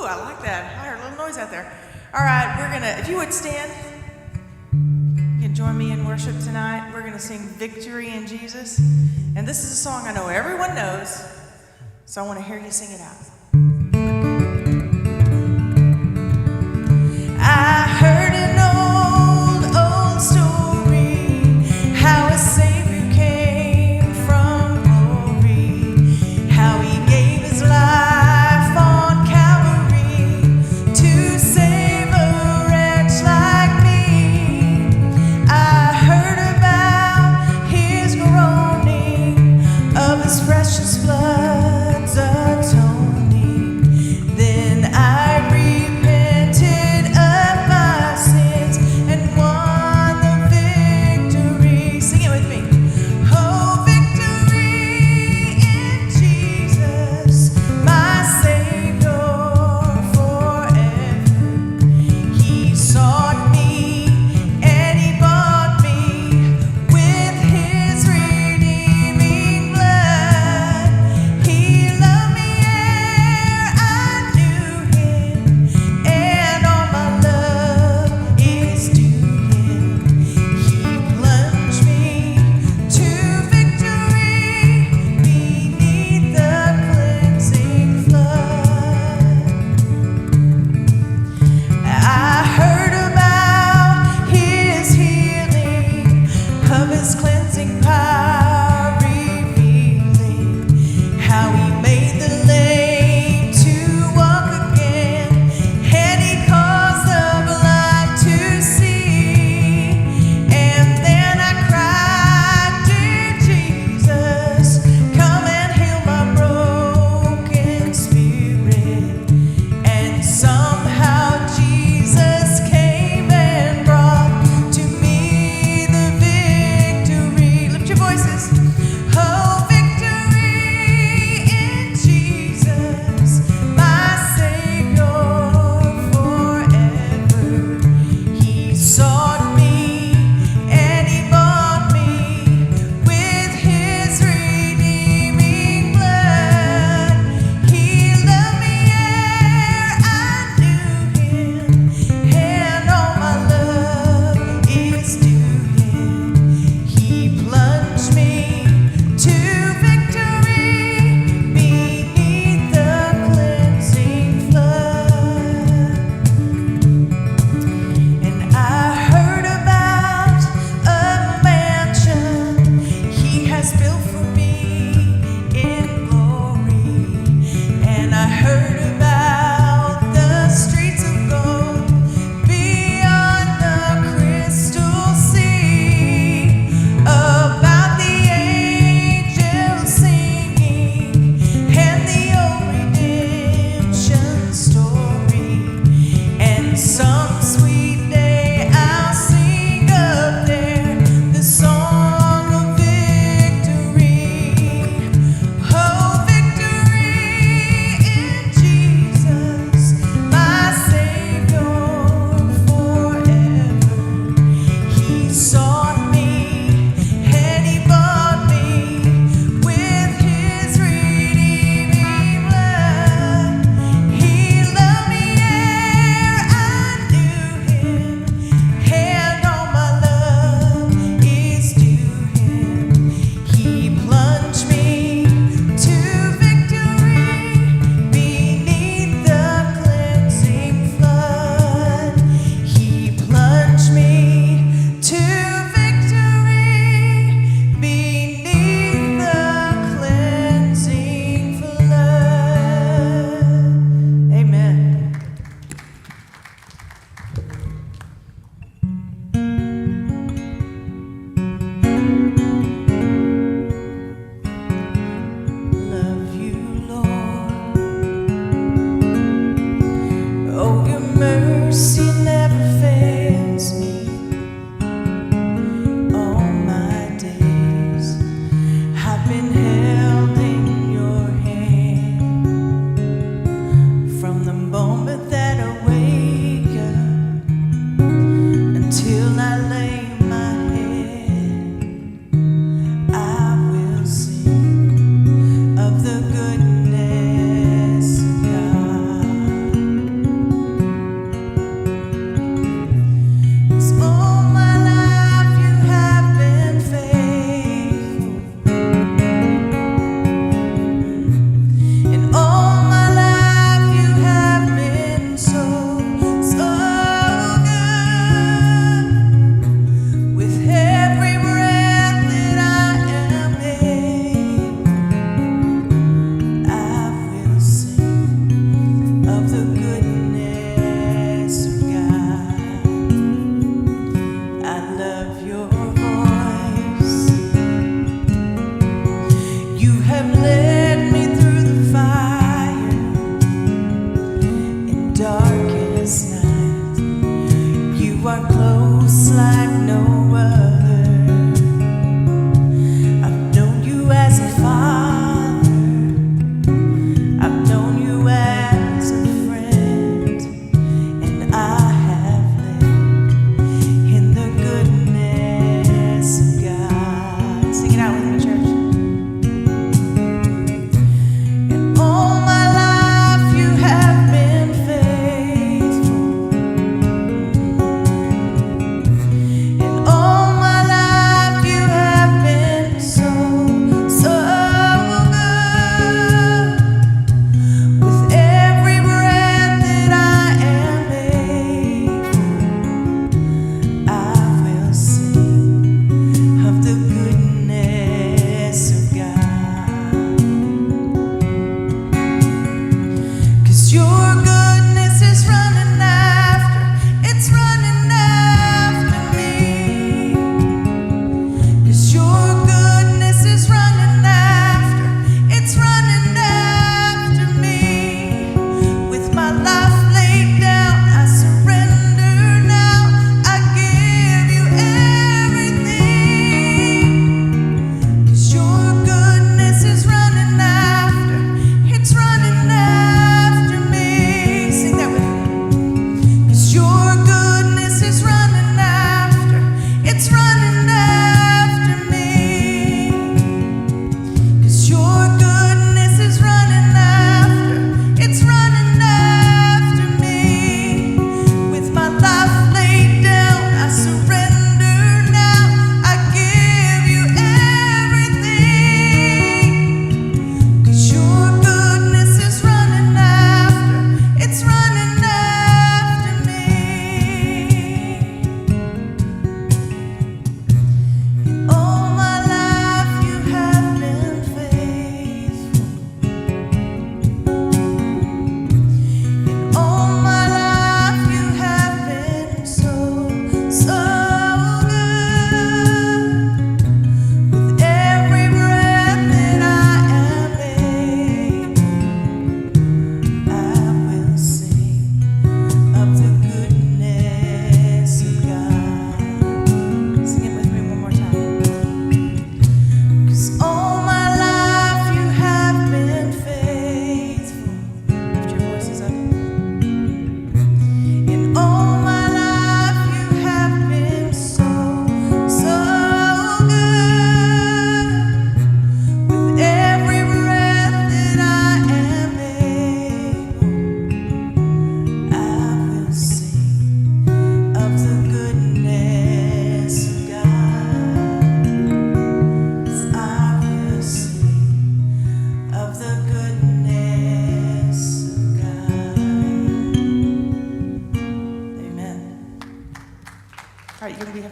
I like that. I heard a little noise out there. All right, we're gonna, if you would stand, you can join me in worship tonight. We're gonna sing Victory in Jesus. And this is a song I know everyone knows, so I wanna hear you sing it out. I heard an old story, how a Savior came from glory, how he gave his life on Calvary to save a wretch like me. I heard about his groaning, of his precious blood's atoning.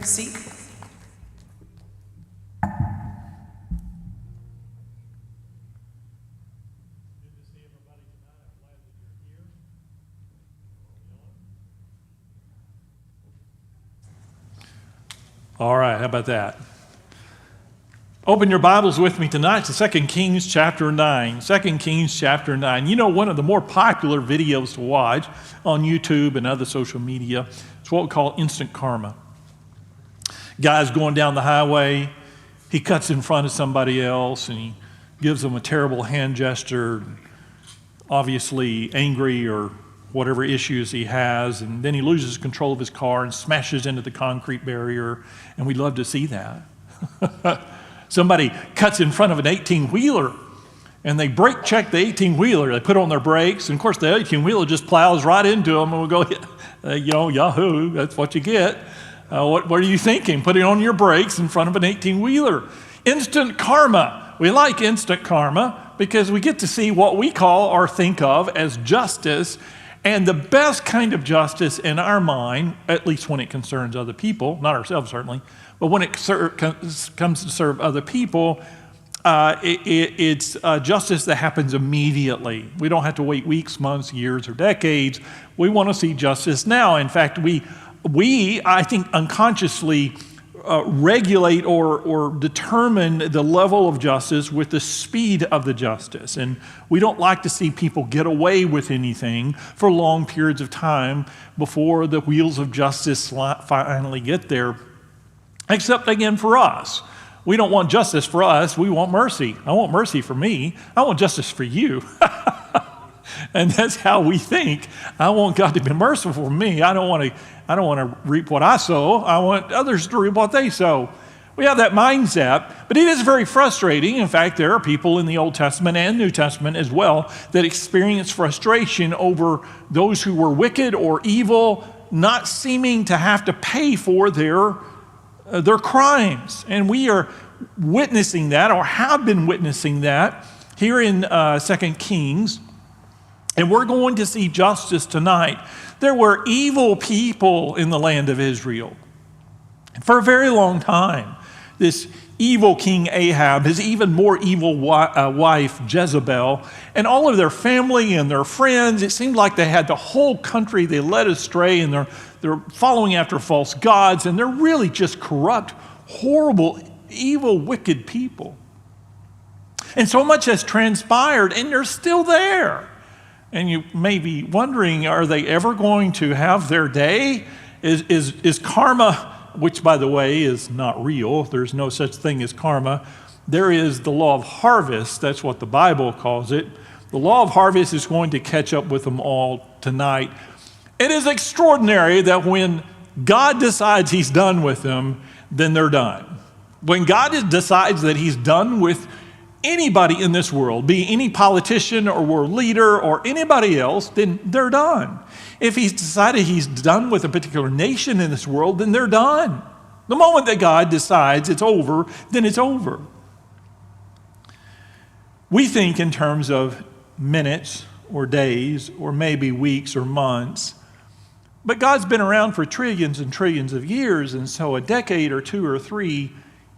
a seat. All right, how about that? Open your Bibles with me tonight to 2 Kings chapter 9. 2 Kings chapter 9. You know, one of the more popular videos to watch on YouTube and other social media is what we call instant karma. Guy's going down the highway, he cuts in front of somebody else and he gives them a terrible hand gesture, obviously angry or whatever issues he has, and then he loses control of his car and smashes into the concrete barrier, and we'd love to see that. Somebody cuts in front of an 18-wheeler, and they brake check the 18-wheeler. They put on their brakes, and of course the 18-wheeler just plows right into them, and we'll go, yahoo, that's what you get. What are you thinking? Putting on your brakes in front of an 18-wheeler. Instant karma. We like instant karma because we get to see what we call or think of as justice. And the best kind of justice in our mind, at least when it concerns other people, not ourselves certainly, but when it comes to serve other people, it's justice that happens immediately. We don't have to wait weeks, months, years, or decades. We want to see justice now. In fact, we I think, unconsciously regulate or determine the level of justice with the speed of the justice. And we don't like to see people get away with anything for long periods of time before the wheels of justice finally get there. Except, again, for us. We don't want justice for us. We want mercy. I want mercy for me. I want justice for you. And that's how we think. I want God to be merciful for me. I don't want to reap what I sow. I want others to reap what they sow. We have that mindset, but it is very frustrating. In fact, there are people in the Old Testament and New Testament as well that experience frustration over those who were wicked or evil not seeming to have to pay for their crimes. And we are witnessing that, or have been witnessing that, here in 2 Kings. And we're going to see justice tonight. There were evil people in the land of Israel for a very long time. This evil king Ahab, his even more evil wife Jezebel, and all of their family and their friends, it seemed like they had the whole country they led astray, and they're following after false gods, and they're really just corrupt, horrible, evil, wicked people. And so much has transpired, and they're still there. And you may be wondering, are they ever going to have their day? Is karma, which by the way is not real, there's no such thing as karma. There is the law of harvest, that's what the Bible calls it. The law of harvest is going to catch up with them all tonight. It is extraordinary that when God decides he's done with them, then they're done. When God decides that he's done with anybody in this world, be any politician or world leader or anybody else, then they're done. If he's decided he's done with a particular nation in this world, then they're done. The moment that God decides it's over, then it's over. We think in terms of minutes or days or maybe weeks or months, but God's been around for trillions and trillions of years, and so a decade or two or three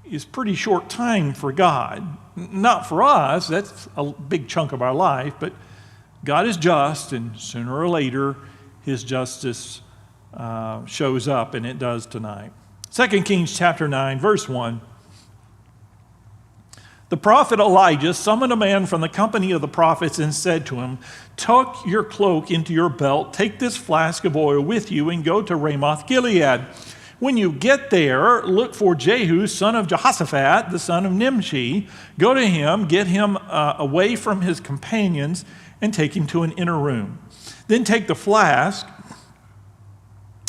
is pretty short time for God. Not for us, that's a big chunk of our life, but God is just, and sooner or later, his justice shows up, and it does tonight. 2 Kings chapter 9, verse 1. The prophet Elijah summoned a man from the company of the prophets and said to him, "Tuck your cloak into your belt, take this flask of oil with you, and go to Ramoth Gilead. When you get there, look for Jehu, son of Jehoshaphat, the son of Nimshi. Go to him, get him away from his companions, and take him to an inner room. Then take the flask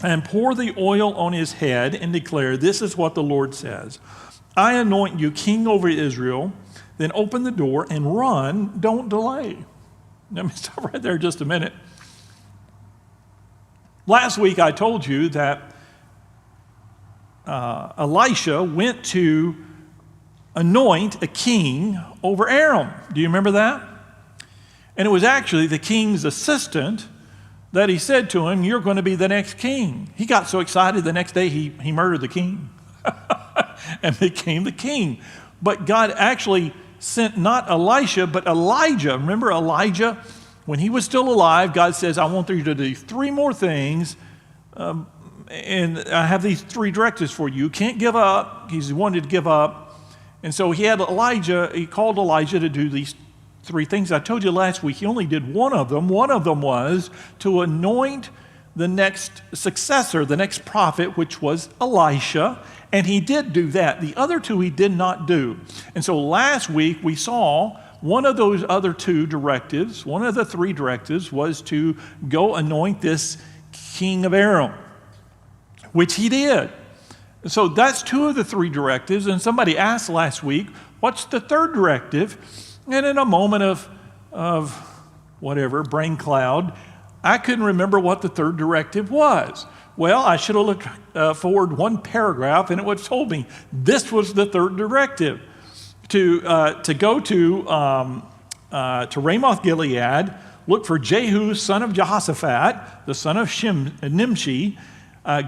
and pour the oil on his head and declare, 'This is what the Lord says. I anoint you king over Israel.' Then open the door and run. Don't delay." Let me stop right there just a minute. Last week I told you that Elisha went to anoint a king over Aram. Do you remember that? And it was actually the king's assistant that he said to him, you're going to be the next king. He got so excited the next day he murdered the king and became the king. But God actually sent not Elisha, but Elijah. Remember Elijah? When he was still alive, God says, I want you to do 3 more things, and I have these 3 directives for you. You can't give up. He wanted to give up. And so he called Elijah to do these 3 things. I told you last week he only did one of them. One of them was to anoint the next successor, the next prophet, which was Elisha. And he did do that. The other 2 he did not do. And so last week we saw one of those other 2 directives, one of the 3 directives was to go anoint this king of Aram, which he did. So that's 2 of the 3 directives. And somebody asked last week, what's the 3rd directive? And in a moment of whatever, brain cloud, I couldn't remember what the 3rd directive was. Well, I should have looked forward 1 paragraph, and it would have told me this was the 3rd directive. To go to Ramoth Gilead, look for Jehu, son of Jehoshaphat, the son of Nimshi,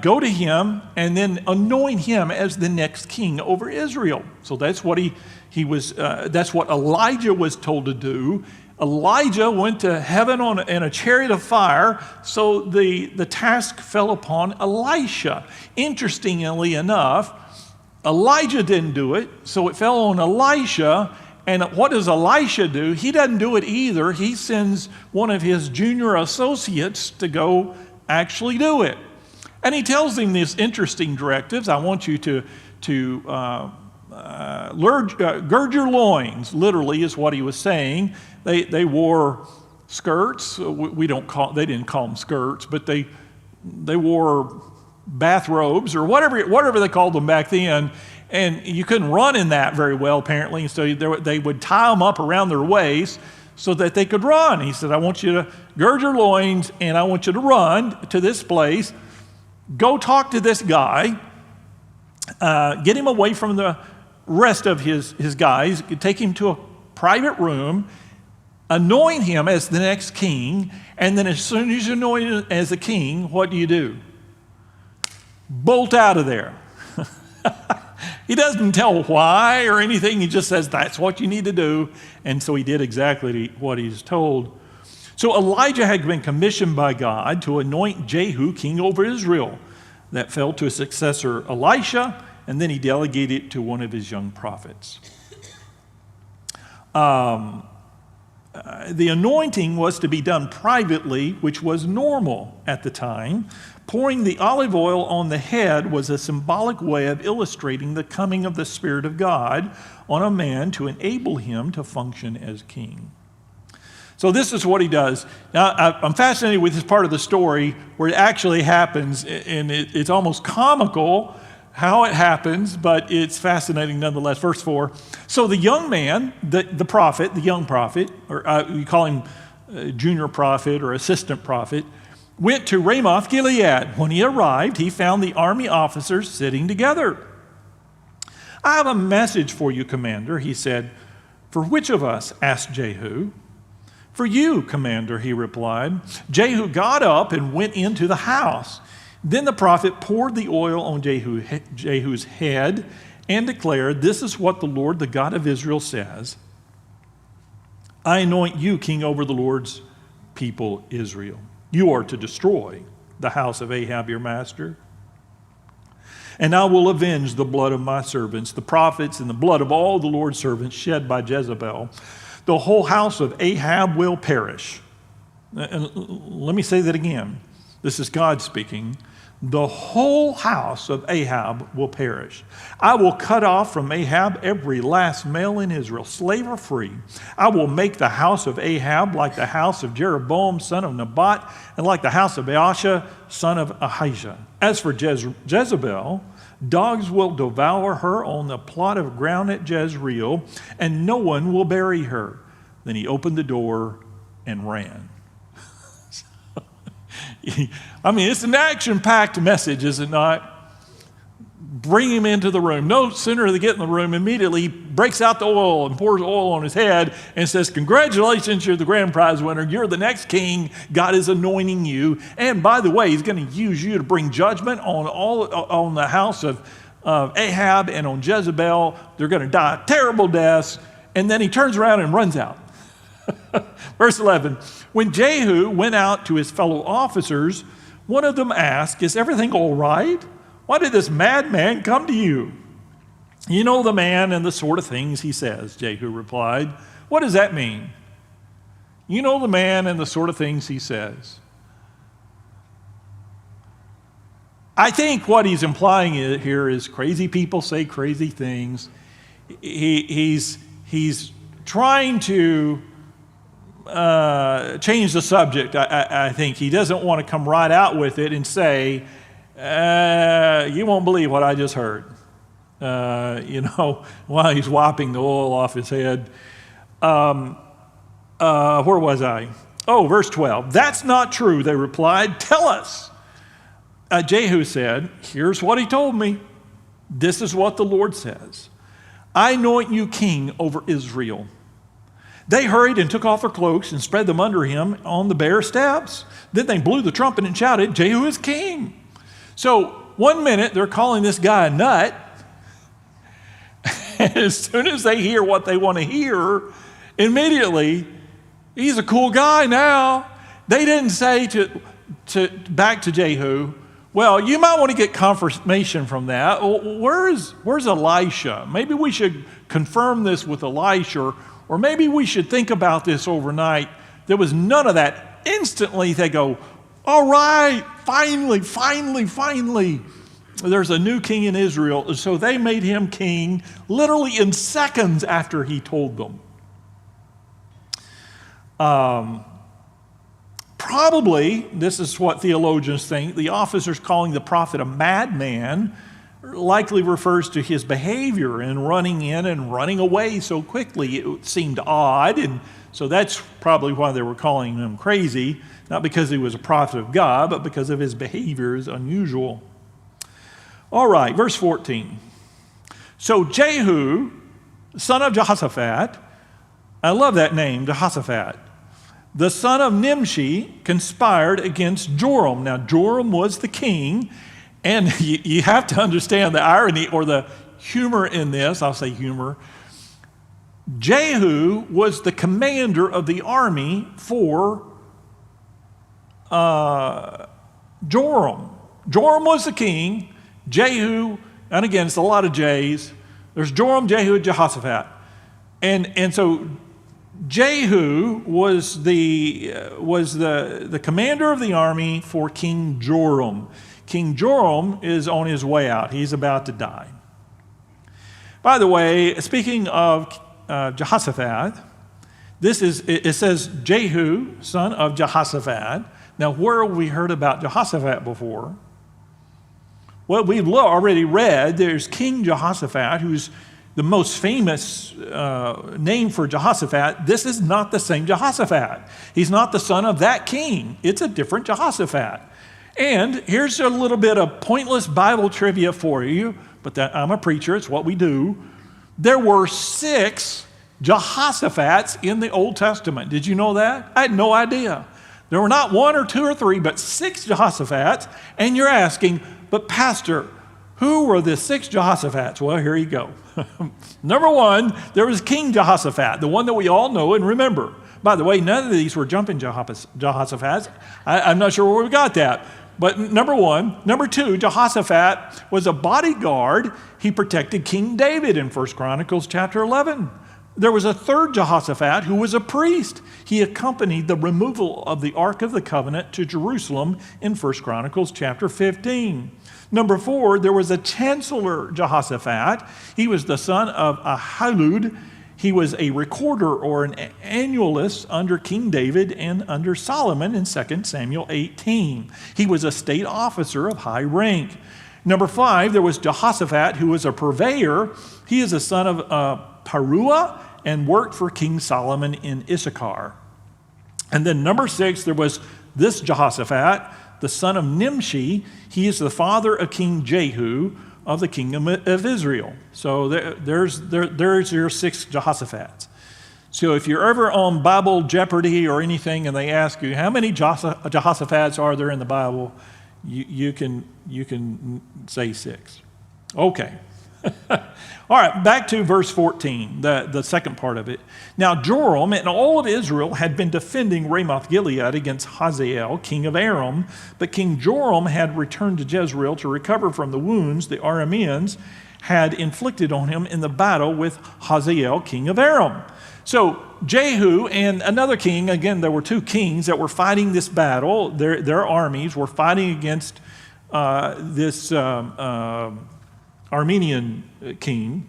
go to him, and then anoint him as the next king over Israel. So that's what that's what Elijah was told to do. Elijah went to heaven in a chariot of fire, so the task fell upon Elisha. Interestingly enough, Elijah didn't do it, so it fell on Elisha. And what does Elisha do? He doesn't do it either. He sends one of his junior associates to go actually do it. And he tells him these interesting directives. I want you to gird your loins, literally is what he was saying. They wore skirts. They didn't call them skirts, but they wore bathrobes or whatever they called them back then. And you couldn't run in that very well, apparently. And so they would tie them up around their waist so that they could run. He said, I want you to gird your loins, and I want you to run to this place. Go talk to this guy. Get him away from the rest of his guys. Take him to a private room. Anoint him as the next king. And then as soon as you anoint him as a king, what do? Bolt out of there. He doesn't tell why or anything. He just says, that's what you need to do. And so he did exactly what he's told. So Elijah had been commissioned by God to anoint Jehu king over Israel. That fell to his successor, Elisha, and then he delegated it to one of his young prophets. The anointing was to be done privately, which was normal at the time. Pouring the olive oil on the head was a symbolic way of illustrating the coming of the Spirit of God on a man to enable him to function as king. So this is what he does. Now, I'm fascinated with this part of the story where it actually happens, and it's almost comical how it happens, but it's fascinating nonetheless. Verse 4. So the young man, the young prophet, or you call him junior prophet or assistant prophet, went to Ramoth Gilead. When he arrived, he found the army officers sitting together. I have a message for you, commander, he said. For which of us? Asked Jehu. For you, commander, he replied. Jehu got up and went into the house. Then the prophet poured the oil on Jehu's head and declared, this is what the Lord, the God of Israel, says. I anoint you king over the Lord's people, Israel. You are to destroy the house of Ahab, your master. And I will avenge the blood of my servants, the prophets, and the blood of all the Lord's servants shed by Jezebel. The whole house of Ahab will perish. And let me say that again. This is God speaking. The whole house of Ahab will perish. I will cut off from Ahab every last male in Israel, slave or free. I will make the house of Ahab like the house of Jeroboam, son of Nebat, and like the house of Baasha, son of Ahijah. As for Jezebel, dogs will devour her on the plot of ground at Jezreel, and no one will bury her. Then he opened the door and ran. I mean, it's an action-packed message, is it not? bring him into the room. No sooner they get in the room, immediately he breaks out the oil and pours oil on his head and says, congratulations, you're the grand prize winner. You're the next king. God is anointing you. And by the way, he's going to use you to bring judgment on the house of Ahab and on Jezebel. They're going to die terrible deaths. And then he turns around and runs out. Verse 11, when Jehu went out to his fellow officers, one of them asked, is everything all right? Why did this madman come to you? You know the man and the sort of things he says, Jehu replied. What does that mean? You know the man and the sort of things he says. I think what he's implying here is crazy people say crazy things. He's trying to change the subject. I think he doesn't want to come right out with it and say, you won't believe what I just heard. While he's wiping the oil off his head. Where was I? Oh, verse 12. That's not true, they replied. Tell us. Jehu said, here's what he told me. This is what the Lord says. I anoint you king over Israel. They hurried and took off their cloaks and spread them under him on the bare steps. Then they blew the trumpet and shouted, Jehu is king. So 1 minute they're calling this guy a nut. And as soon as they hear what they want to hear, immediately, he's a cool guy now. They didn't say back to Jehu, well, you might want to get confirmation from that. Where's Elisha? Maybe we should confirm this with Elisha, or maybe we should think about this overnight. There was none of that. Instantly they go, all right, finally, there's a new king in Israel. So they made him king literally in seconds after he told them. Probably, this is what theologians think, the officers calling the prophet a madman likely refers to his behavior in running in and running away so quickly. It seemed odd, and so that's probably why they were calling him crazy, not because he was a prophet of God, but because of his behavior is unusual. All right, verse 14. So Jehu, son of Jehoshaphat, I love that name, Jehoshaphat, the son of Nimshi, conspired against Joram. Now, Joram was the king, and you have to understand the irony or the humor in this. I'll say humor. Jehu was the commander of the army for Joram. Joram was the king. Jehu, and again, it's a lot of J's. There's Joram, Jehu, and Jehoshaphat. And so Jehu was the commander of the army for King Joram. King Joram is on his way out. He's about to die. By the way, speaking of Jehoshaphat, it says Jehu, son of Jehoshaphat. Now, where have we heard about Jehoshaphat before? Well, we've already read there's King Jehoshaphat, who's the most famous name for Jehoshaphat. This is not the same Jehoshaphat. He's not the son of that king. It's a different Jehoshaphat. And here's a little bit of pointless Bible trivia for you, but I'm a preacher, it's what we do. There were 6 Jehoshaphat's in the Old Testament. Did you know that? I had no idea. There were not 1 or 2 or 3, but 6 Jehoshaphat's. And you're asking, but Pastor, who were the 6 Jehoshaphat's? Well, here you go. Number 1, there was King Jehoshaphat, the one that we all know and remember. By the way, none of these were jumping Jehoshaphat's. I'm not sure where we got that. But number 1. Number 2, Jehoshaphat was a bodyguard. He protected King David in 1 Chronicles chapter 11. There was a 3rd Jehoshaphat who was a priest. He accompanied the removal of the Ark of the Covenant to Jerusalem in 1 Chronicles chapter 15. Number 4, there was a chancellor Jehoshaphat. He was the son of Ahilud. He was a recorder or an annualist under King David and under Solomon in 2 Samuel 18. He was a state officer of high rank. Number 5, there was Jehoshaphat, who was a purveyor. He is a son of Paruah and worked for King Solomon in Issachar. And then number 6, there was this Jehoshaphat, the son of Nimshi. He is the father of King Jehu, of the kingdom of Israel. So there's your 6 Jehoshaphat. So if you're ever on Bible Jeopardy or anything and they ask you, how many Jehoshaphat are there in the Bible, you can say 6. Okay. All right, back to verse 14, the second part of it. Now Joram and all of Israel had been defending Ramoth-Gilead against Hazael, king of Aram, but King Joram had returned to Jezreel to recover from the wounds the Arameans had inflicted on him in the battle with Hazael, king of Aram. So Jehu and another king, again, there were 2 kings that were fighting this battle. Their armies were fighting against this Armenian king.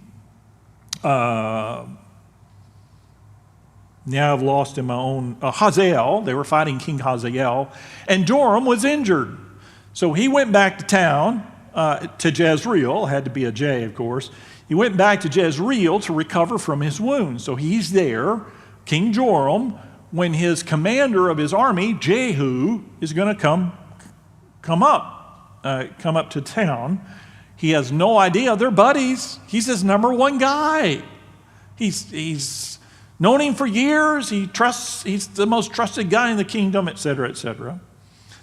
Now I've lost in my own, Hazael. They were fighting King Hazael, and Joram was injured. So he went back to town, to Jezreel, had to be a J, of course. He went back to Jezreel to recover from his wounds. So he's there, King Joram, when his commander of his army, Jehu, is going to come up to town. He has no idea. They're buddies. He's his number 1 guy. He's known him for years. He's the most trusted guy in the kingdom, etc., etc.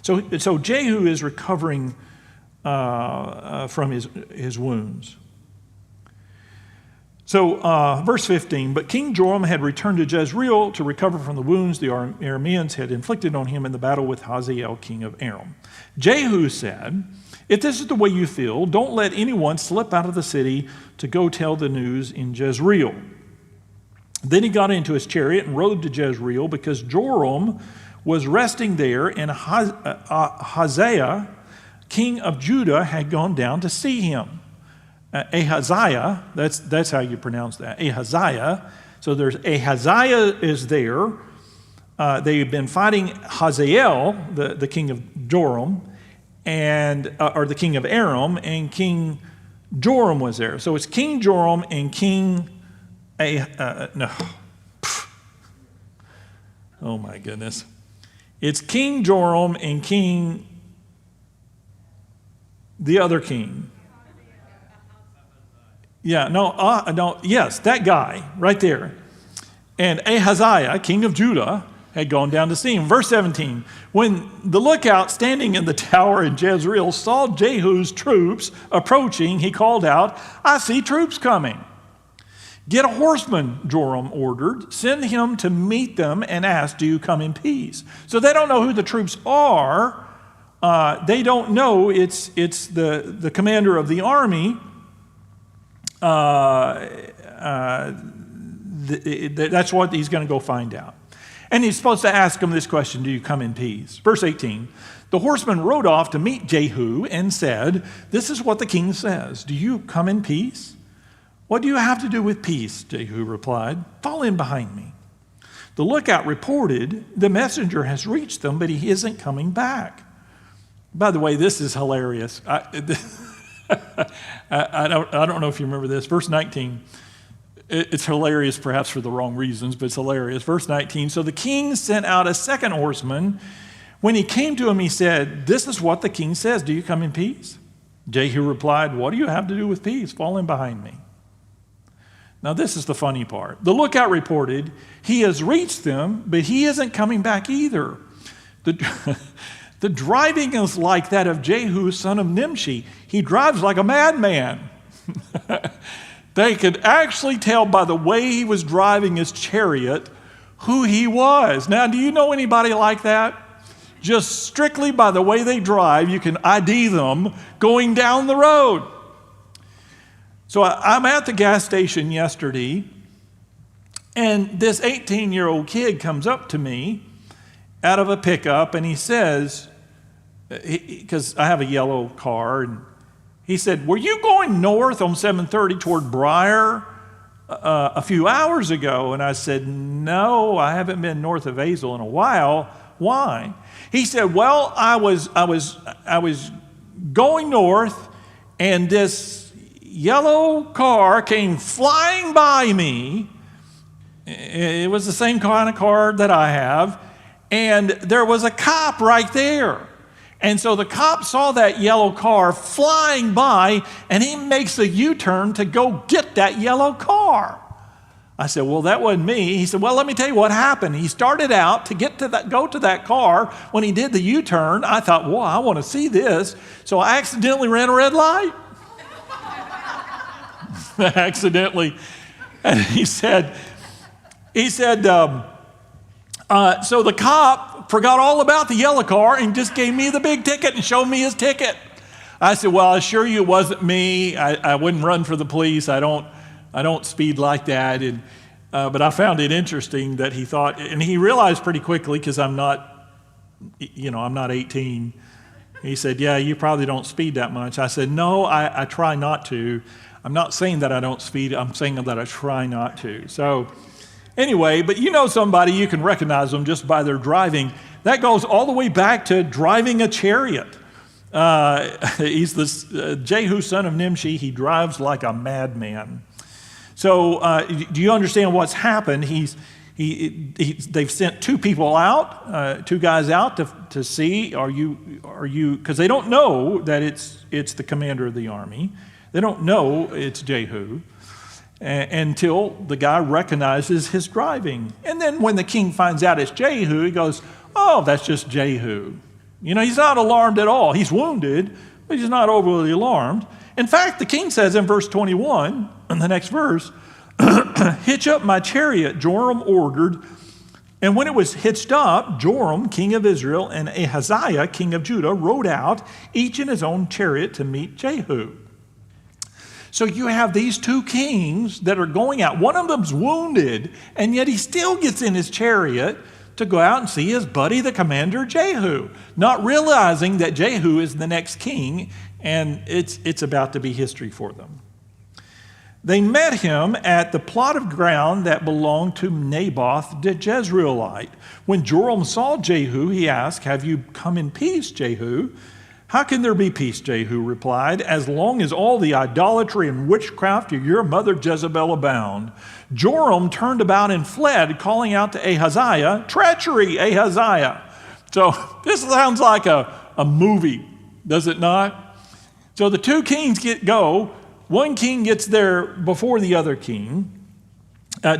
So Jehu is recovering from his wounds. So verse 15, but King Joram had returned to Jezreel to recover from the wounds the Arameans had inflicted on him in the battle with Hazael, king of Aram. Jehu said, if this is the way you feel, don't let anyone slip out of the city to go tell the news in Jezreel. Then he got into his chariot and rode to Jezreel because Joram was resting there, and Hazael, king of Judah, had gone down to see him. Ahaziah, that's how you pronounce that, Ahaziah. So there's Ahaziah is there. They've been fighting Hazael, the king of Joram, or the king of Aram, and King Joram was there. So it's King Joram and King oh my goodness. It's King Joram and King, the other king. Yeah, no, yes, that guy right there. And Ahaziah, king of Judah, had gone down to see him. Verse 17, when the lookout standing in the tower in Jezreel saw Jehu's troops approaching, he called out, I see troops coming. Get a horseman, Joram ordered. Send him to meet them and ask, do you come in peace? So they don't know who the troops are. They don't know it's the commander of the army. That's what he's going to go find out. And he's supposed to ask him this question, do you come in peace? Verse 18, the horseman rode off to meet Jehu and said, this is what the king says, do you come in peace? What do you have to do with peace? Jehu replied, fall in behind me. The lookout reported, the messenger has reached them, but he isn't coming back. By the way, this is hilarious. I don't know if you remember this. Verse 19, it's hilarious perhaps for the wrong reasons, but it's hilarious. Verse 19, so the king sent out a second horseman. When he came to him, he said, this is what the king says, do you come in peace? Jehu replied, what do you have to do with peace? Fall in behind me. Now this is the funny part. The lookout reported, he has reached them, but he isn't coming back either. The driving is like that of Jehu, son of Nimshi. He drives like a madman. They could actually tell by the way he was driving his chariot who he was. Now, do you know anybody like that? Just strictly by the way they drive, you can ID them going down the road. So I'm at the gas station yesterday, and this 18-year-old kid comes up to me out of a pickup, and he says, because I have a yellow car, and he said, were you going north on 730 toward Briar a few hours ago? And I said, no, I haven't been north of Azle in a while. Why? He said, well, I was going north, and this yellow car came flying by me. It was the same kind of car that I have, and there was a cop right there. And so the cop saw that yellow car flying by, and he makes a U-turn to go get that yellow car. I said, well, that wasn't me. He said, well, let me tell you what happened. He started out to go to that car. When he did the U-turn, I thought, well, I want to see this. So I accidentally ran a red light. Accidentally. And he said, so the cop forgot all about the yellow car and just gave me the big ticket and showed me his ticket. I said, well, I assure you it wasn't me. I wouldn't run for the police. I don't speed like that. And, but I found it interesting that he thought, and he realized pretty quickly, because I'm not 18. He said, yeah, you probably don't speed that much. I said, no, I try not to. I'm not saying that I don't speed. I'm saying that I try not to. So anyway, but you know somebody, you can recognize them just by their driving. That goes all the way back to driving a chariot. He's this Jehu, son of Nimshi. He drives like a madman. So do you understand what's happened? They've sent two people out, two guys out to see, are you, because they don't know that it's the commander of the army. They don't know it's Jehu until the guy recognizes his driving. And then when the king finds out it's Jehu, he goes, oh, that's just Jehu. You know, he's not alarmed at all. He's wounded, but he's not overly alarmed. In fact, the king says in verse 21, in the next verse, hitch up my chariot, Joram ordered. And when it was hitched up, Joram, king of Israel, and Ahaziah, king of Judah, rode out, each in his own chariot to meet Jehu. So you have these two kings that are going out. One of them's wounded, and yet he still gets in his chariot to go out and see his buddy, the commander Jehu, not realizing that Jehu is the next king, and it's about to be history for them. They met him at the plot of ground that belonged to Naboth the Jezreelite. When Joram saw Jehu, he asked, have you come in peace, Jehu? How can there be peace, Jehu replied, as long as all the idolatry and witchcraft of your mother Jezebel abound? Joram turned about and fled, calling out to Ahaziah, treachery, Ahaziah. So this sounds like a movie, does it not? So the two kings go. One king gets there before the other king.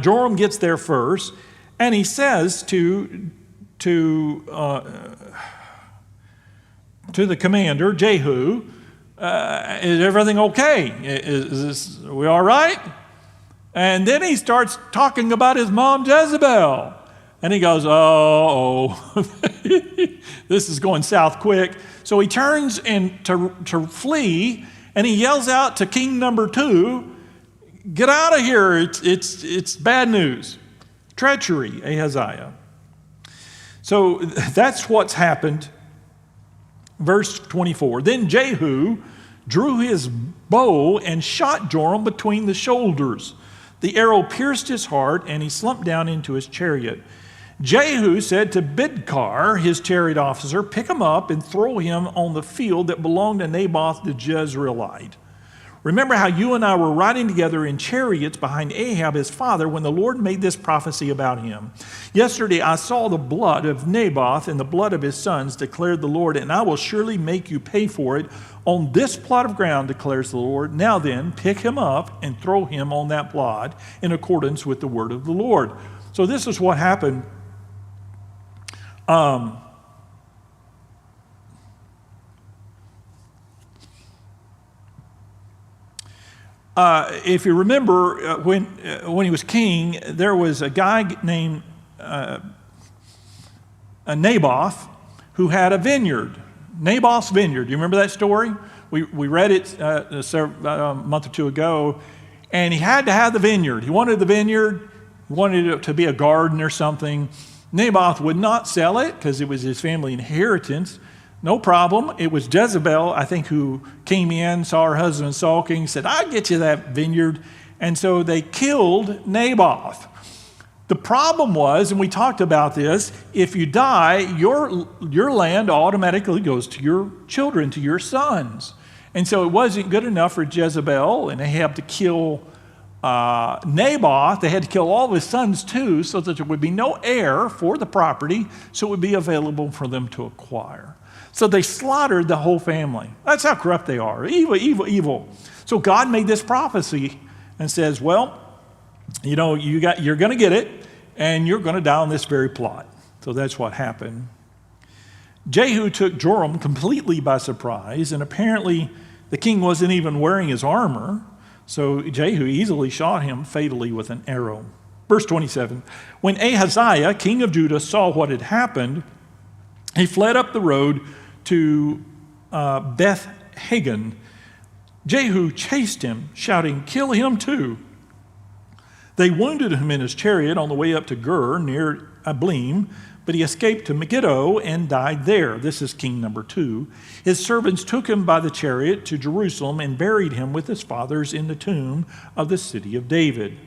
Joram gets there first, and he says to the commander, Jehu, is everything okay? Are we all right? And then he starts talking about his mom, Jezebel. And he goes, this is going south quick. So he turns to flee, and he yells out to king number 2, get out of here, it's bad news. Treachery, Ahaziah. So that's what's happened. Verse 24, then Jehu drew his bow and shot Joram between the shoulders. The arrow pierced his heart, and he slumped down into his chariot. Jehu said to Bidkar, his chariot officer, pick him up and throw him on the field that belonged to Naboth the Jezreelite. Remember how you and I were riding together in chariots behind Ahab his father when the Lord made this prophecy about him. Yesterday I saw the blood of Naboth and the blood of his sons, declared the Lord, and I will surely make you pay for it on this plot of ground, declares the Lord. Now then, pick him up and throw him on that plot in accordance with the word of the Lord. So this is what happened. If you remember, when he was king, there was a guy named Naboth who had a vineyard. Naboth's vineyard. Do you remember that story? We read it a month or two ago, and he had to have the vineyard. He wanted the vineyard. He wanted it to be a garden or something. Naboth would not sell it because it was his family inheritance. No problem. It was Jezebel, I think, who came in, saw her husband sulking, said, I'll get you that vineyard. And so they killed Naboth. The problem was, and we talked about this, if you die, your land automatically goes to your children, to your sons. And so it wasn't good enough for Jezebel and Ahab to kill Naboth, they had to kill all of his sons too, so that there would be no heir for the property, so it would be available for them to acquire. So they slaughtered the whole family. That's how corrupt they are. Evil, evil, evil. So God made this prophecy and says, well, you know, you're going to get it, and you're going to die on this very plot. So that's what happened. Jehu took Joram completely by surprise, and apparently the king wasn't even wearing his armor. So Jehu easily shot him fatally with an arrow. Verse 27, when Ahaziah, king of Judah, saw what had happened, he fled up the road to Beth Hagan. Jehu chased him, shouting, "Kill him too." They wounded him in his chariot on the way up to Gur near Ablim, but he escaped to Megiddo and died there. This is king number 2. His servants took him by the chariot to Jerusalem and buried him with his fathers in the tomb of the city of David.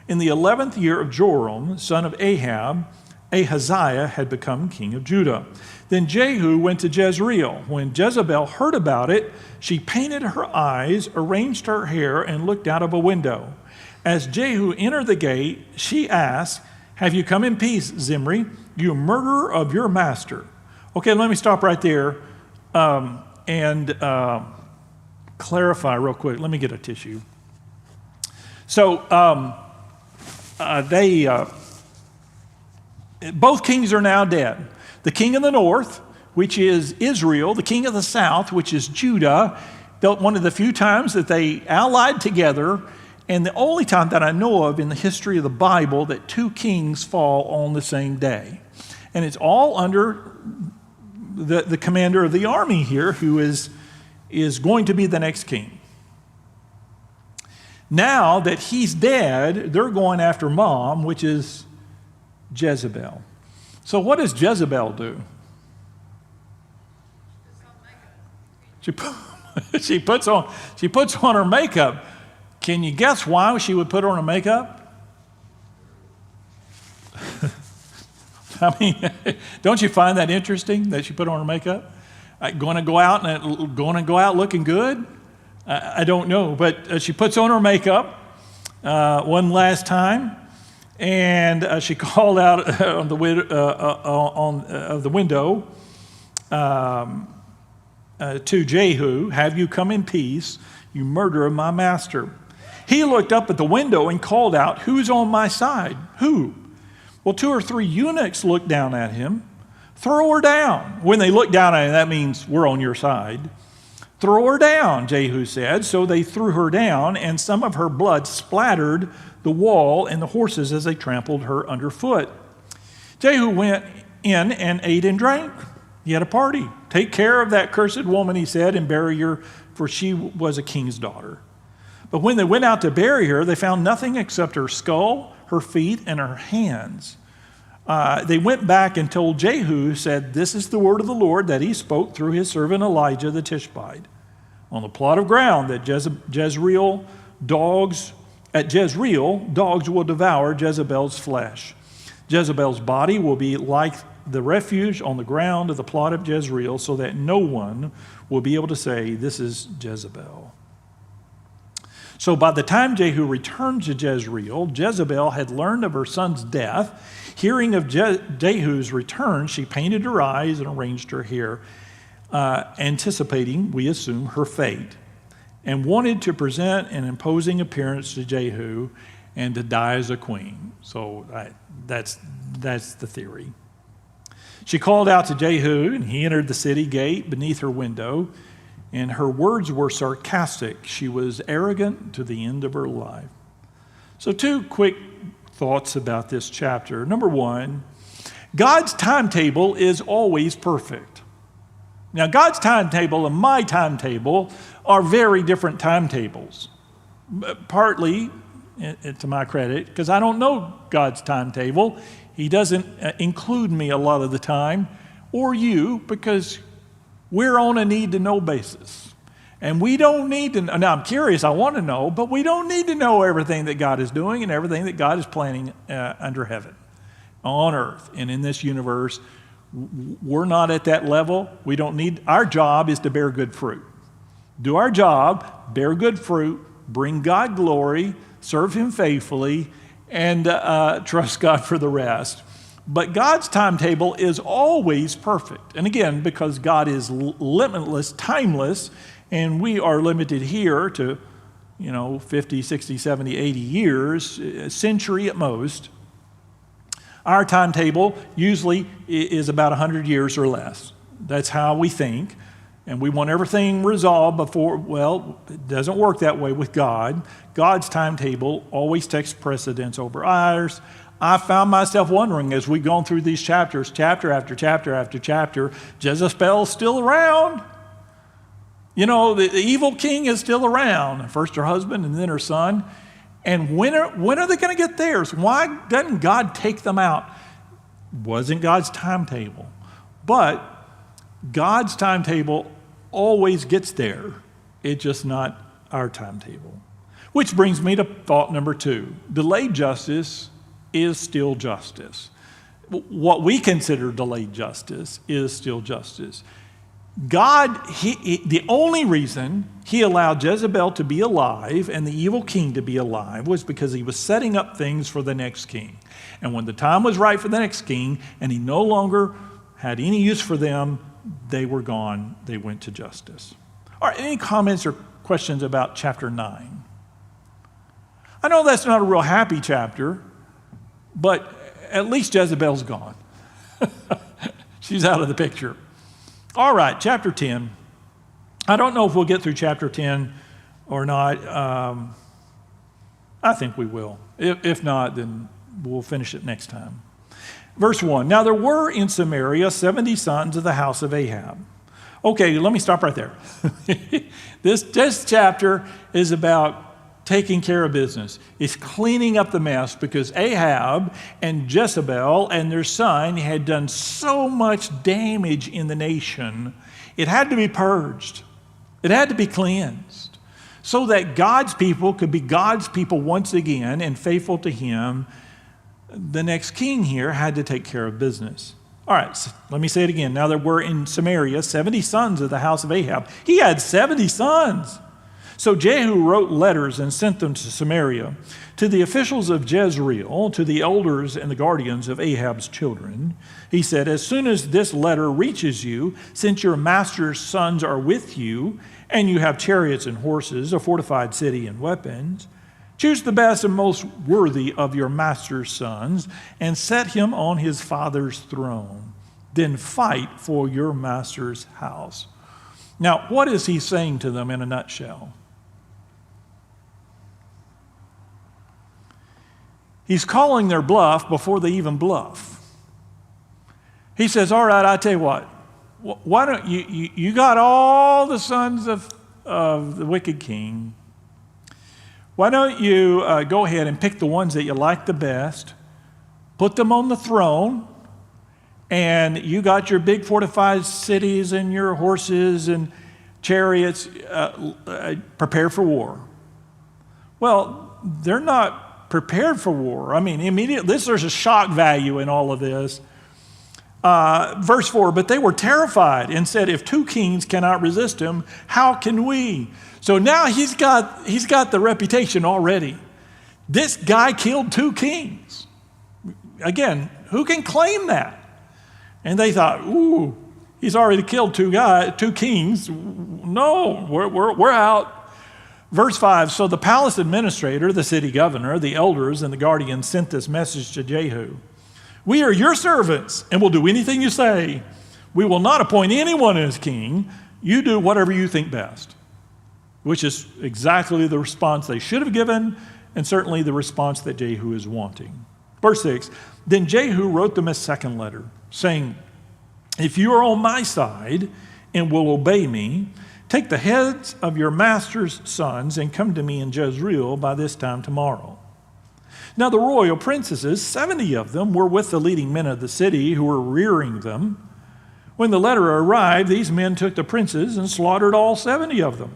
In the 11th year of Joram, son of Ahab, Ahaziah had become king of Judah. Then Jehu went to Jezreel. When Jezebel heard about it, she painted her eyes, arranged her hair, and looked out of a window. As Jehu entered the gate, she asked, "Have you come in peace, Zimri, you murderer of your master?" Okay, let me stop right there and clarify real quick. Let me get a tissue. So both kings are now dead. The king of the north, which is Israel, the king of the south, which is Judah, one of the few times that they allied together, and the only time that I know of in the history of the Bible that 2 kings fall on the same day. And it's all under the commander of the army here, who is going to be the next king. Now that he's dead, they're going after mom, which is Jezebel. So what does Jezebel do? She puts on her makeup. Can you guess why she would put on her makeup? I mean, don't you find that interesting that she put on her makeup? Going to go out looking good? I don't know, but she puts on her makeup one last time, and she called out on the window to Jehu, "Have you come in peace, you murderer of my master?" He looked up at the window and called out, "Who's on my side?" Who? Well, 2 or 3 eunuchs looked down at him. "Throw her down." When they look down at him, that means we're on your side. "Throw her down," Jehu said. So they threw her down, and some of her blood splattered the wall and the horses as they trampled her underfoot. Jehu went in and ate and drank. He had a party. "Take care of that cursed woman," he said, "and bury her, for she was a king's daughter." But when they went out to bury her, they found nothing except her skull, her feet, and her hands. They went back and told Jehu, said, "This is the word of the Lord that he spoke through his servant Elijah the Tishbite. On the plot of ground that Jezreel, dogs will devour Jezebel's flesh. Jezebel's body will be like the refuge on the ground of the plot of Jezreel, so that no one will be able to say, 'This is Jezebel.'" So by the time Jehu returned to Jezreel, Jezebel had learned of her son's death. Hearing of Jehu's return, she painted her eyes and arranged her hair, anticipating, we assume, her fate, and wanted to present an imposing appearance to Jehu and to die as a queen. So that's the theory. She called out to Jehu, and he entered the city gate beneath her window, and her words were sarcastic. She was arrogant to the end of her life. So 2 quick thoughts about this chapter. Number 1, God's timetable is always perfect. Now, God's timetable and my timetable are very different timetables. Partly, to my credit, because I don't know God's timetable. He doesn't include me a lot of the time, or you, because we're on a need-to-know basis. And we don't need to know. Now, I'm curious, I want to know, but we don't need to know everything that God is doing and everything that God is planning under heaven, on earth, and in this universe. We're not at that level. We don't need, our job is to bear good fruit. Do our job, bear good fruit, bring God glory, serve him faithfully, and trust God for the rest. But God's timetable is always perfect. And again, because God is limitless, timeless, and we are limited here to 50, 60, 70, 80 years, a century at most. Our timetable usually is about 100 years or less. That's how we think. And we want everything resolved before, well, it doesn't work that way with God. God's timetable always takes precedence over ours. I found myself wondering as we've gone through these chapters, chapter after chapter after chapter, Jezebel's still around. The evil king is still around. First her husband and then her son. And when are they going to get theirs? Why doesn't God take them out? Wasn't God's timetable. But God's timetable always gets there. It's just not our timetable. Which brings me to thought number 2. Delayed justice is still justice. What we consider delayed justice is still justice. God, the only reason he allowed Jezebel to be alive and the evil king to be alive was because he was setting up things for the next king. And when the time was right for the next king and he no longer had any use for them, they were gone. They went to justice. All right, any comments or questions about chapter 9? I know that's not a real happy chapter, but at least Jezebel's gone. She's out of the picture. All right, chapter 10. I don't know if we'll get through chapter 10 or not. I think we will. If not, then we'll finish it next time. Verse 1. Now there were in Samaria 70 sons of the house of Ahab. Okay, let me stop right there. This chapter is about taking care of business. It's cleaning up the mess because Ahab and Jezebel and their son had done so much damage in the nation. It had to be purged. It had to be cleansed so that God's people could be God's people once again and faithful to him. The next king here had to take care of business. All right, so let me say it again. Now there were in Samaria 70 sons of the house of Ahab. He had 70 sons. So Jehu wrote letters and sent them to Samaria, to the officials of Jezreel, to the elders and the guardians of Ahab's children. He said, as soon as this letter reaches you, since your master's sons are with you, and you have chariots and horses, a fortified city and weapons, choose the best and most worthy of your master's sons, and set him on his father's throne. Then fight for your master's house. Now, what is he saying to them in a nutshell? He's calling their bluff before they even bluff. He says, all right, I tell you what, why don't you got all the sons of the wicked king. Why don't you go ahead and pick the ones that you like the best, put them on the throne, and you got your big fortified cities and your horses and chariots prepared for war. Well, they're not prepared for war. I mean, immediately, there's a shock value in all of this. Verse 4, but they were terrified and said, if 2 kings cannot resist him, how can we? So now he's got the reputation already. This guy killed 2 kings. Again, who can claim that? And they thought, ooh, he's already killed 2 kings. No, we're out. Verse 5, so the palace administrator, the city governor, the elders, and the guardians sent this message to Jehu. We are your servants and will do anything you say. We will not appoint anyone as king. You do whatever you think best. Which is exactly the response they should have given, and certainly the response that Jehu is wanting. Verse 6, then Jehu wrote them a second letter, saying, if you are on my side and will obey me, take the heads of your master's sons and come to me in Jezreel by this time tomorrow. Now the royal princesses, 70 of them, were with the leading men of the city who were rearing them. When the letter arrived, these men took the princes and slaughtered all 70 of them.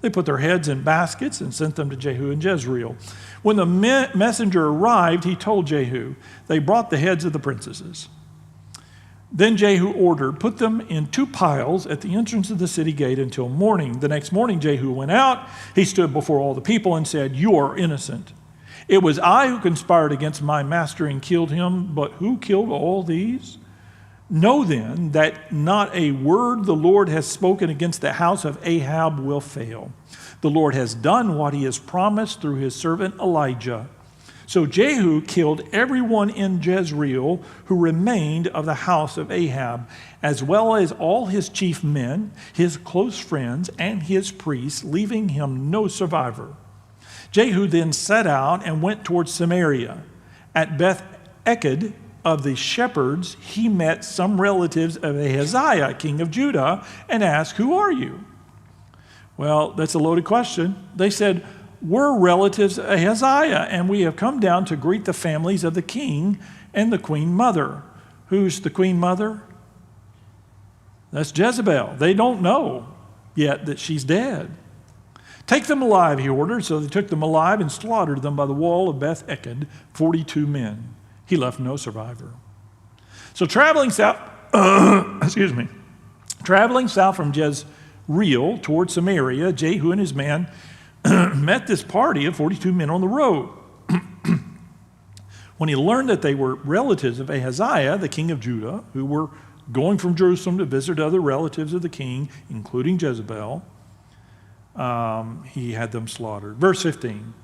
They put their heads in baskets and sent them to Jehu in Jezreel. When the messenger arrived, he told Jehu, they brought the heads of the princesses. Then Jehu ordered, put them in 2 piles at the entrance of the city gate until morning. The next morning Jehu went out. He stood before all the people and said, you are innocent. It was I who conspired against my master and killed him, but who killed all these? Know then that not a word the Lord has spoken against the house of Ahab will fail. The Lord has done what he has promised through his servant Elijah. So Jehu killed everyone in Jezreel who remained of the house of Ahab, as well as all his chief men, his close friends, and his priests, leaving him no survivor. Jehu then set out and went towards Samaria. At Beth Eked of the shepherds, he met some relatives of Ahaziah, king of Judah, and asked, "Who are you?" Well, that's a loaded question. They said, "We're relatives of Ahaziah, and we have come down to greet the families of the king and the queen mother." Who's the queen mother? That's Jezebel. They don't know yet that she's dead. "Take them alive," he ordered. So they took them alive and slaughtered them by the wall of Beth Eked, 42 men. He left no survivor. So traveling south, traveling south from Jezreel toward Samaria, Jehu and his men met this party of 42 men on the road. When he learned that they were relatives of Ahaziah, the king of Judah, who were going from Jerusalem to visit other relatives of the king, including Jezebel, he had them slaughtered. Verse 15.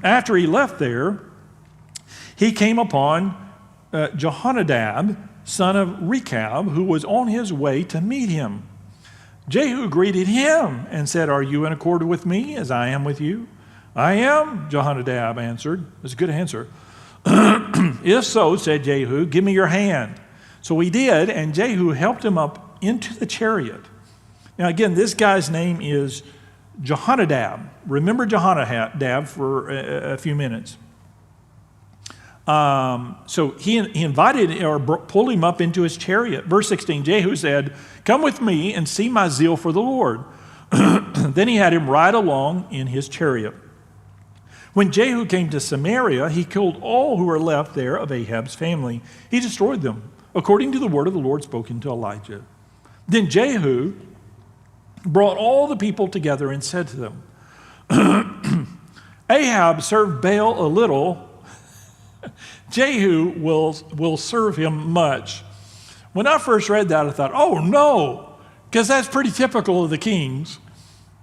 After he left there, he came upon Jehonadab, son of Rechab, who was on his way to meet him. Jehu greeted him and said, "Are you in accord with me as I am with you?" "I am," Jehonadab answered. That's a good answer. "If so," said Jehu, "give me your hand." So he did, and Jehu helped him up into the chariot. Now again, this guy's name is Jehonadab. Remember Jehonadab for a few minutes. So he invited or pulled him up into his chariot. Verse 16, Jehu said, "Come with me and see my zeal for the Lord." Then he had him ride along in his chariot. When Jehu came to Samaria, he killed all who were left there of Ahab's family. He destroyed them, according to the word of the Lord spoken to Elijah. Then Jehu brought all the people together and said to them, "Ahab served Baal a little. Jehu will serve him much." When I first read that, I thought, oh no, because that's pretty typical of the kings.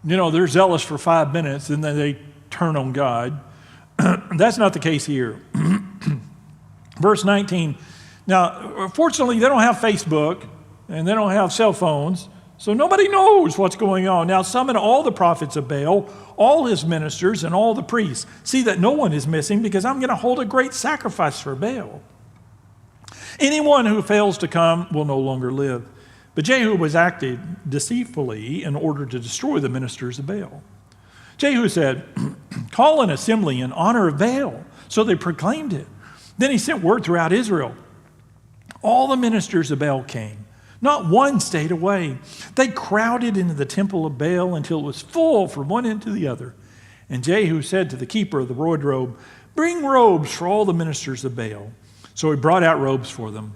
You know, they're zealous for 5 minutes and then they turn on God. That's not the case here. Verse 19. Now, fortunately, they don't have Facebook and they don't have cell phones, so nobody knows what's going on. Now, summon all the prophets of Baal, all his ministers, and all the priests. See that no one is missing, because I'm going to hold a great sacrifice for Baal. Anyone who fails to come will no longer live. But Jehu was acting deceitfully in order to destroy the ministers of Baal. Jehu said, "Call an assembly in honor of Baal." So they proclaimed it. Then he sent word throughout Israel. All the ministers of Baal came. Not one stayed away. They crowded into the temple of Baal until it was full from one end to the other. And Jehu said to the keeper of the wardrobe, "Bring robes for all the ministers of Baal." So he brought out robes for them.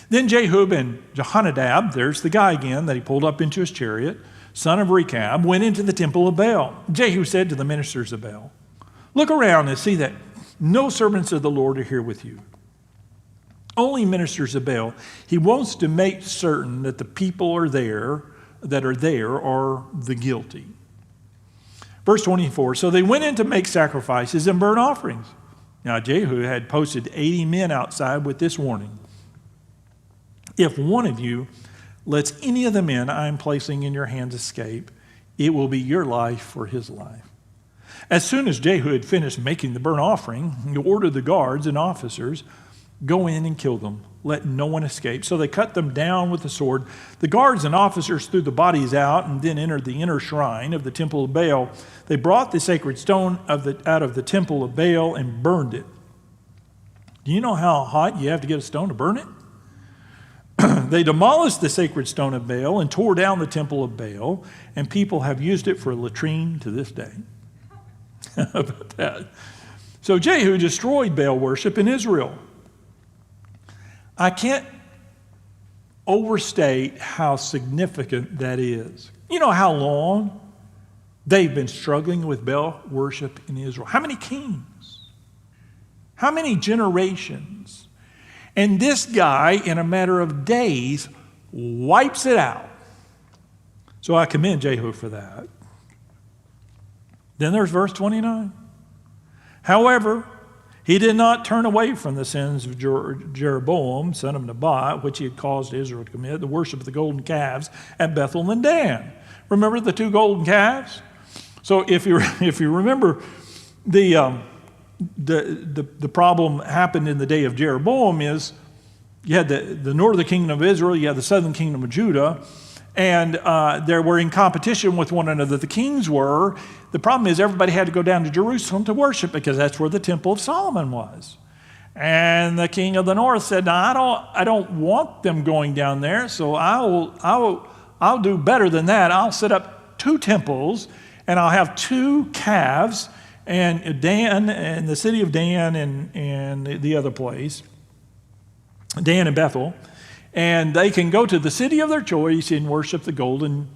Then Jehu and Jehonadab, there's the guy again that he pulled up into his chariot, son of Rechab, went into the temple of Baal. Jehu said to the ministers of Baal, "Look around and see that no servants of the Lord are here with you. Only ministers of Baal." He wants to make certain that the people are there are the guilty. Verse 24, so they went in to make sacrifices and burnt offerings. Now Jehu had posted 80 men outside with this warning: "If one of you lets any of the men I am placing in your hands escape, it will be your life for his life." As soon as Jehu had finished making the burnt offering, he ordered the guards and officers, "Go in and kill them. Let no one escape." So they cut them down with the sword. The guards and officers threw the bodies out and then entered the inner shrine of the temple of Baal. They brought the sacred stone out of the temple of Baal and burned it. Do you know how hot you have to get a stone to burn it? They demolished the sacred stone of Baal and tore down the temple of Baal, and people have used it for a latrine to this day. How about that? So Jehu destroyed Baal worship in Israel. I can't overstate how significant that is. You know how long They've been struggling with Baal worship in Israel. How many kings? How many generations? And this guy, in a matter of days, wipes it out. So I commend Jehu for that. Then there's verse 29. However, he did not turn away from the sins of Jeroboam, son of Nebat, which he had caused Israel to commit, the worship of the golden calves at Bethel and Dan. Remember the two golden calves? So if you remember, the problem happened in the day of Jeroboam is you had the northern kingdom of Israel, you had the southern kingdom of Judah, and they were in competition with one another. The kings were. The problem is everybody had to go down to Jerusalem to worship because that's where the temple of Solomon was. And the king of the north said, "No, I don't want them going down there, so I'll do better than that. I'll set up two temples, and I'll have two calves, and Dan and the city of Dan and the other place, Dan and Bethel, and they can go to the city of their choice and worship the golden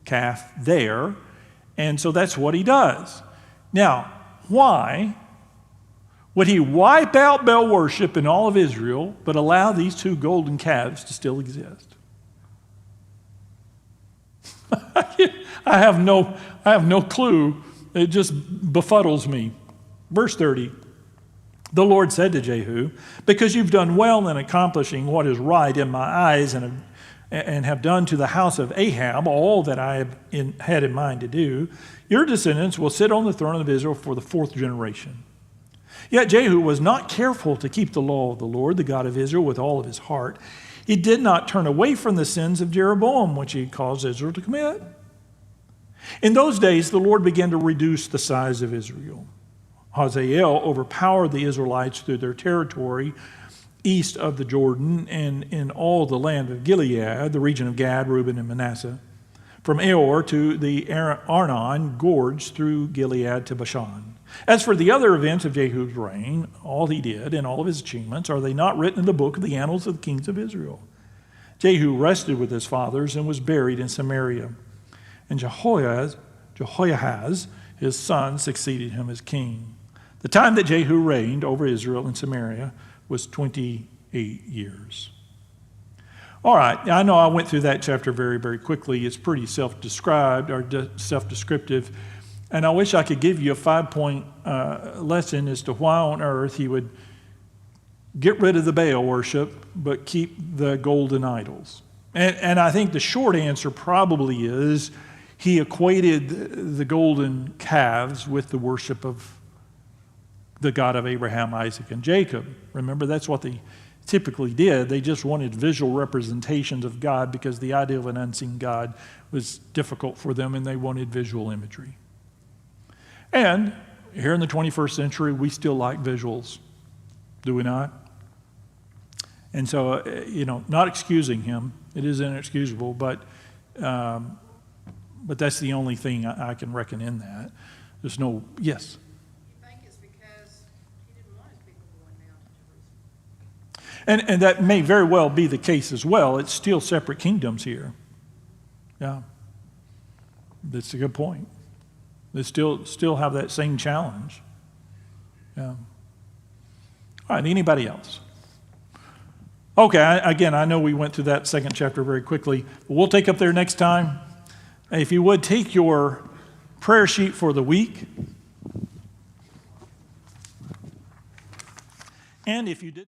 calf there." And so that's what he does. Now, why would he wipe out Baal worship in all of Israel, but allow these two golden calves to still exist? I have no clue. It just befuddles me. Verse 30. The Lord said to Jehu, "Because you've done well in accomplishing what is right in my eyes and have done to the house of Ahab all that I have had in mind to do, your descendants will sit on the throne of Israel for the fourth generation." Yet Jehu was not careful to keep the law of the Lord, the God of Israel, with all of his heart. He did not turn away from the sins of Jeroboam, which he caused Israel to commit. In those days, the Lord began to reduce the size of Israel. Hazael overpowered the Israelites through their territory east of the Jordan and in all the land of Gilead, the region of Gad, Reuben, and Manasseh, from Aor to the Arnon gorge through Gilead to Bashan. As for the other events of Jehu's reign, all he did and all of his achievements, are they not written in the book of the annals of the kings of Israel? Jehu rested with his fathers and was buried in Samaria. And Jehoahaz, his son, succeeded him as king. The time that Jehu reigned over Israel in Samaria was 28 years. All right, I know I went through that chapter very, very quickly. It's pretty self-described or self-descriptive. And I wish I could give you a 5-point lesson as to why on earth he would get rid of the Baal worship but keep the golden idols. And I think the short answer probably is he equated the golden calves with the worship of the God of Abraham, Isaac, and Jacob. Remember, that's what they typically did. They just wanted visual representations of God because the idea of an unseen God was difficult for them, and they wanted visual imagery. And here in the 21st century, we still like visuals, do we not? And so, not excusing him. It is inexcusable, but that's the only thing I can reckon in that. There's no, yes? And that may very well be the case as well. It's still separate kingdoms here. Yeah. That's a good point. They still have that same challenge. Yeah. All right, anybody else? Okay, again, I know we went through that second chapter very quickly. But we'll take up there next time. If you would, take your prayer sheet for the week. And if you did...